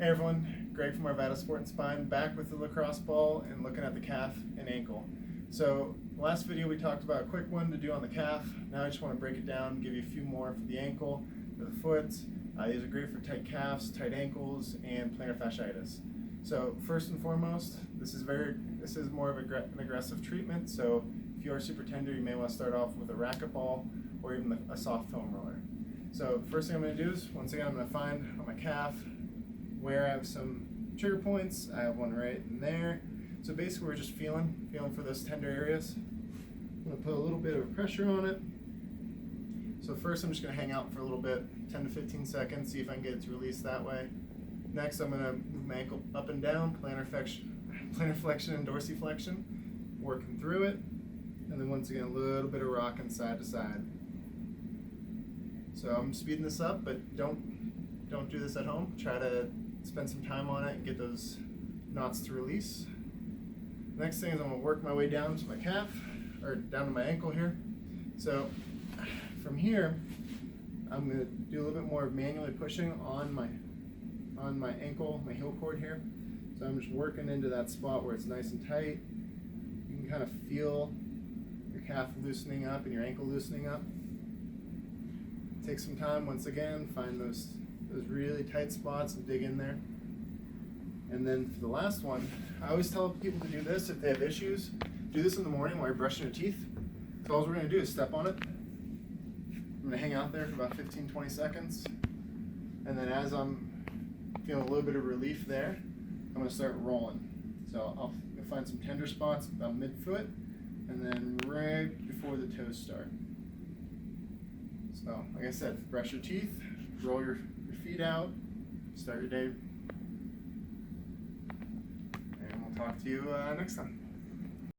Hey everyone, Greg from Arvada Sport and Spine, back with the lacrosse ball and looking at the calf and ankle. So last video we talked about a quick one to do on the calf. Now I just want to break it down, give you a few more for the ankle, for the foot. These are great for tight calves, tight ankles, and plantar fasciitis. So first and foremost, this is more of an aggressive treatment. So if you are super tender, you may want to start off with a racquetball or even a soft foam roller. So first thing I'm going to do is, once again, I'm going to find on my calf where I have some trigger points. I have one right in there. So basically we're just feeling for those tender areas. I'm going to put a little bit of pressure on it. So first I'm just going to hang out for a little bit, 10 to 15 seconds, see if I can get it to release that way. Next I'm going to move my ankle up and down, plantar flexion and dorsiflexion, working through it. And then once again, a little bit of rocking side to side. So I'm speeding this up, but don't do this at home. Try to spend some time on it and get those knots to release. Next thing is I'm going to work my way down to my calf, or down to my ankle here. So from here, I'm going to do a little bit more of manually pushing on my ankle, my heel cord here. So I'm just working into that spot where it's nice and tight. You can kind of feel your calf loosening up and your ankle loosening up. Take some time, once again, find those really tight spots and dig in there. And then for the last one, I always tell people to do this if they have issues. Do this in the morning while you're brushing your teeth. So all we're going to do is step on it. I'm going to hang out there for about 15-20 seconds. And then as I'm feeling a little bit of relief there, I'm going to start rolling. So I'll find some tender spots about mid-foot and then right before the toes start. So like I said, brush your teeth, roll your feet out, start your day, and we'll talk to you next time.